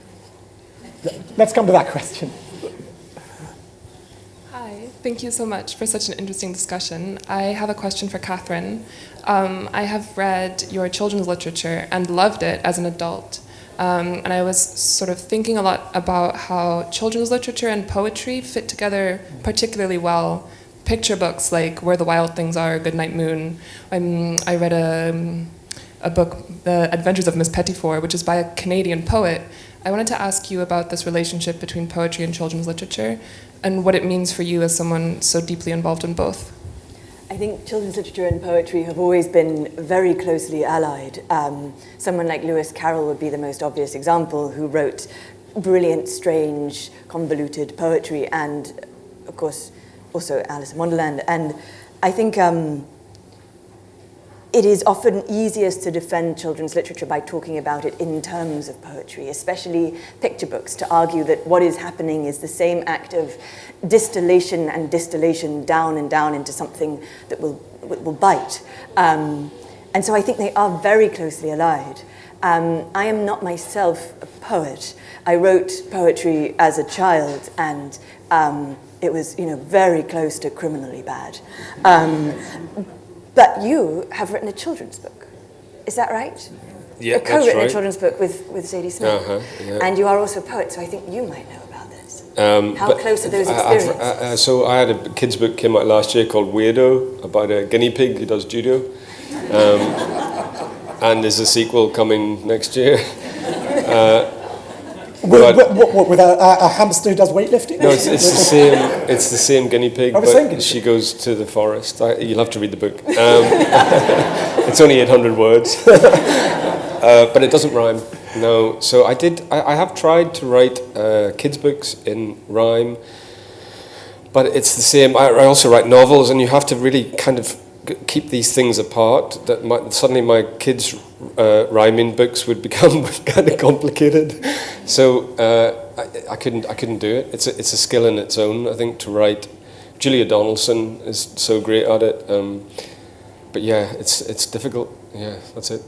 Let's come to that question. Hi, thank you so much for such an interesting discussion. I have a question for Katherine. I have read your children's literature and loved it as an adult. And I was sort of thinking a lot about how children's literature and poetry fit together particularly well. Picture books like Where the Wild Things Are, Goodnight Moon. I read a book, The Adventures of Miss Pettifor, which is by a Canadian poet. I wanted to ask you about this relationship between poetry and children's literature and what it means for you as someone so deeply involved in both. I think children's literature and poetry have always been very closely allied. Someone like Lewis Carroll would be the most obvious example, who wrote brilliant, strange, convoluted poetry, and of course also Alice in Wonderland. And I think it is often easiest to defend children's literature by talking about it in terms of poetry, especially picture books, to argue that what is happening is the same act of distillation and distillation down and down into something that will bite. And so I think they are very closely allied. I am not myself a poet. I wrote poetry as a child, and it was, very close to criminally bad. But you have written a children's book. Is that right? Yeah, You've co-written that's right. a children's book with Zadie Smith. Yeah. And you are also a poet, so I think you might know about this. How close are those experiences? So I had a kids' book came out last year called Weirdo, about a guinea pig who does judo. And there's a sequel coming next year. With a hamster who does weightlifting? No, it's the same. It's the same guinea pig, same guinea but she goes to the forest. You'll have to read the book. It's only 800 words, but it doesn't rhyme. No, so I have tried to write kids' books in rhyme, but it's the same. I also write novels, and you have to really kind of keep these things apart. Suddenly my kids' rhyming books would become kind of complicated. So I couldn't do it. It's a skill in its own, I think, to write. Julia Donaldson is so great at it. But yeah, it's difficult. Yeah, that's it.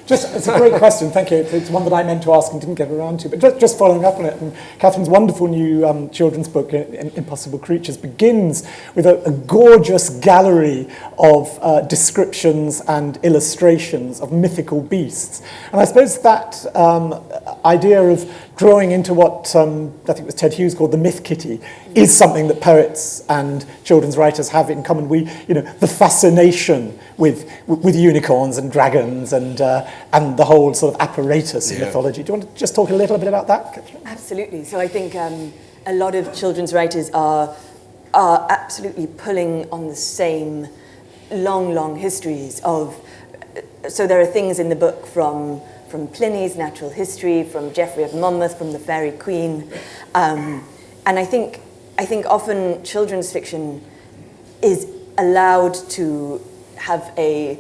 It's a great question, thank you. It's one that I meant to ask and didn't get around to. But just following up on it, and Catherine's wonderful new children's book, Impossible Creatures, begins with a gorgeous gallery of descriptions and illustrations of mythical beasts. And I suppose that idea of drawing into what I think it was Ted Hughes called the myth kitty is something that poets and children's writers have in common. The fascination with unicorns and dragons and the whole sort of apparatus of mythology. Do you want to just talk a little bit about that, Katherine? Absolutely. So I think a lot of children's writers are absolutely pulling on the same long histories of. So there are things in the book from Pliny's Natural History, from Geoffrey of Monmouth, from the Fairy Queen, and I think often children's fiction is allowed to have a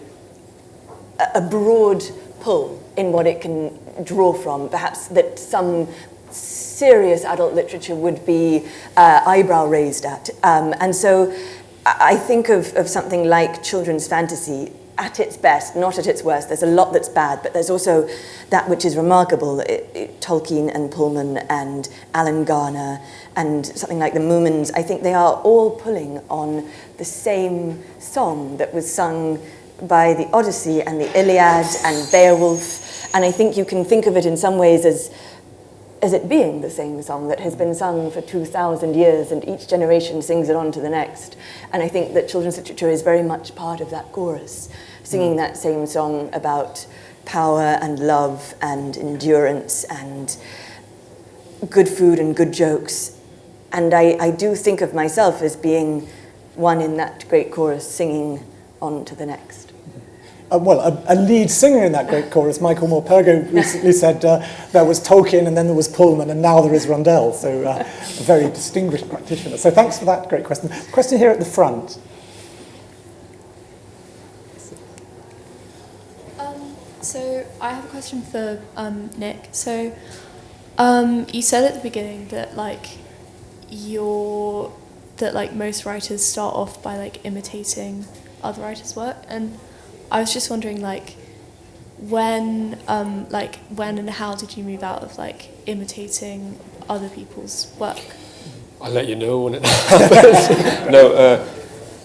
broad pull in what it can draw from. Perhaps that some serious adult literature would be eyebrow raised at, and so I think of something like children's fantasy. At its best, not at its worst. There's a lot that's bad, but there's also that which is remarkable. Tolkien and Pullman and Alan Garner and something like the Moomins, I think they are all pulling on the same song that was sung by the Odyssey and the Iliad and Beowulf. And I think you can think of it in some ways as it being the same song that has been sung for 2,000 years, and each generation sings it on to the next. And I think that children's literature is very much part of that chorus, singing that same song about power and love and endurance and good food and good jokes. And I do think of myself as being one in that great chorus singing on to the next. A lead singer in that great chorus, Michael Morpurgo, recently said there was Tolkien and then there was Pullman and now there is Rundell. So a very distinguished practitioner. So thanks for that great question. Question here at the front. So I have a question for Nick. So you said at the beginning that most writers start off by imitating other writers' work, and I was just wondering when and how did you move out of imitating other people's work? I'll let you know when it happens. No,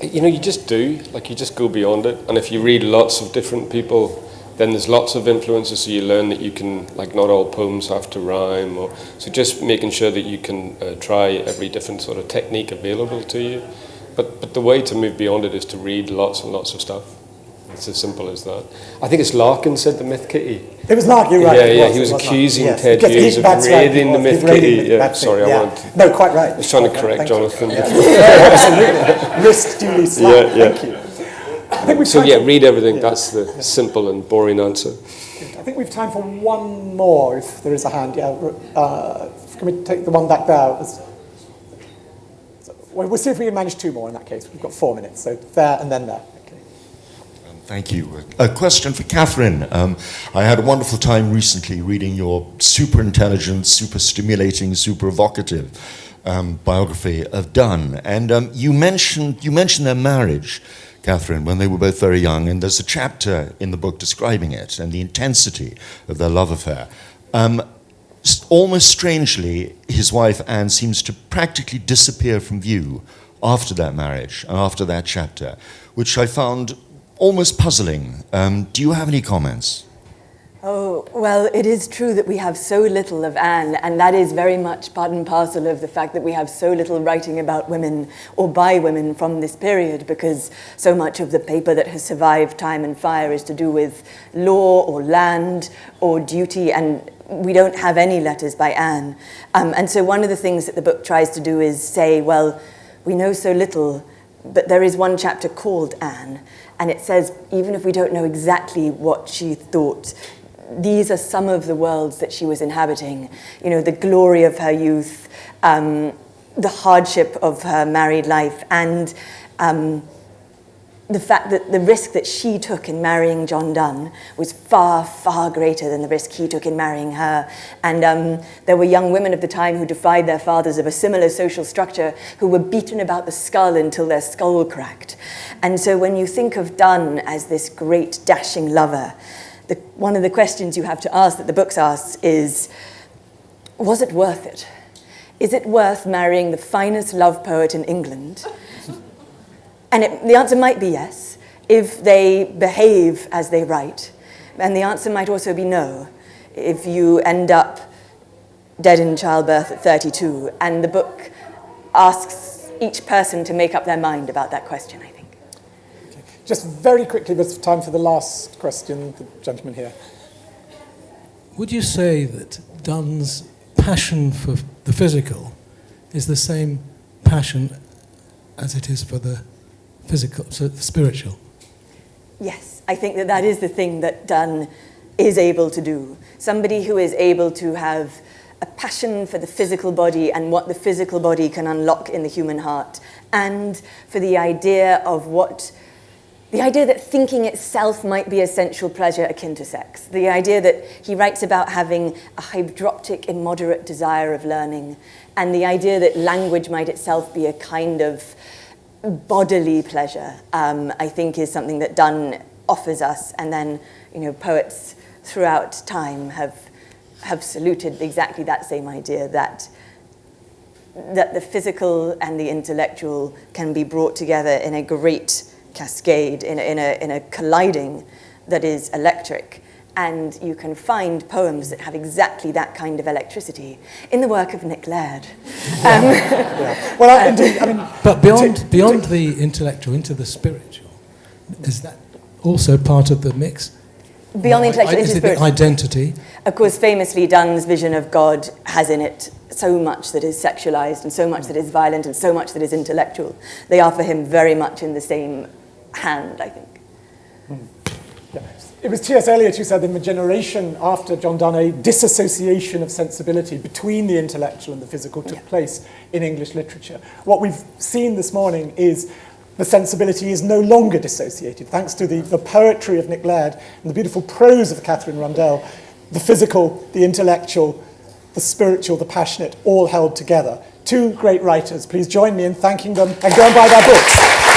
you just do. You just go beyond it. And if you read lots of different people, then there's lots of influences, so you learn that you can, not all poems have to rhyme. So just making sure that you can try every different sort of technique available to you. But the way to move beyond it is to read lots and lots of stuff. It's as simple as that. I think it's Larkin said the Myth Kitty. It was Larkin, you're right. Yeah, he was accusing Ted Hughes of raiding the Myth Kitty. Yeah, sorry, I wanted to... No, quite right. I was trying to correct Jonathan. Absolutely. Wrist duly slapped. Thank you. I think read everything. That's the simple and boring answer. I think we've time for one more, if there is a hand. Yeah. Can we take the one back there? We'll see if we can manage two more in that case. We've got 4 minutes, so there and then there. Thank you. A question for Katherine. I had a wonderful time recently reading your super intelligent, super stimulating, super evocative biography of Donne, and you mentioned their marriage, Katherine, when they were both very young, and there's a chapter in the book describing it and the intensity of their love affair. Almost strangely, his wife Anne seems to practically disappear from view after that marriage and after that chapter, which I found almost puzzling. Do you have any comments? Oh, well, it is true that we have so little of Anne, and that is very much part and parcel of the fact that we have so little writing about women or by women from this period, because so much of the paper that has survived time and fire is to do with law or land or duty, and we don't have any letters by Anne. And so one of the things that the book tries to do is say, well, we know so little, but there is one chapter called Anne, and it says, even if we don't know exactly what she thought, these are some of the worlds that she was inhabiting. You know, the glory of her youth, the hardship of her married life, and the fact that the risk that she took in marrying John Donne was far, far greater than the risk he took in marrying her. And there were young women of the time who defied their fathers of a similar social structure, who were beaten about the skull until their skull cracked. And so when you think of Donne as this great, dashing lover, one of the questions you have to ask, that the book asks, is, was it worth it? Is it worth marrying the finest love poet in England? And the answer might be yes, if they behave as they write. And the answer might also be no, if you end up dead in childbirth at 32. And the book asks each person to make up their mind about that question, I think. Okay. Just very quickly, there's time for the last question, the gentleman here. Would you say that Donne's passion for the physical is the same passion as it is for the physical, so the spiritual? Yes, I think that is the thing that Donne is able to do. Somebody who is able to have a passion for the physical body and what the physical body can unlock in the human heart, and for the idea that thinking itself might be a sensual pleasure akin to sex. The idea that he writes about having a hydroptic, immoderate desire of learning, and the idea that language might itself be a kind of bodily pleasure, I think is something that Donne offers us. And then, poets throughout time have saluted exactly that same idea, that the physical and the intellectual can be brought together in a great cascade, in a colliding that is electric. And you can find poems that have exactly that kind of electricity in the work of Nick Laird. Well, indeed, but beyond the intellectual into the spiritual, is that also part of the mix? Beyond the intellectual into spiritual. Identity. Of course, famously, Donne's vision of God has in it so much that is sexualized and so much that is violent and so much that is intellectual. They are for him very much in the same hand, I think. Yeah. It was T.S. Eliot who said in the generation after John Donne, a disassociation of sensibility between the intellectual and the physical took place in English literature. What we've seen this morning is the sensibility is no longer dissociated. Thanks to the poetry of Nick Laird and the beautiful prose of Katherine Rundell, the physical, the intellectual, the spiritual, the passionate, all held together. Two great writers. Please join me in thanking them and go and buy their books.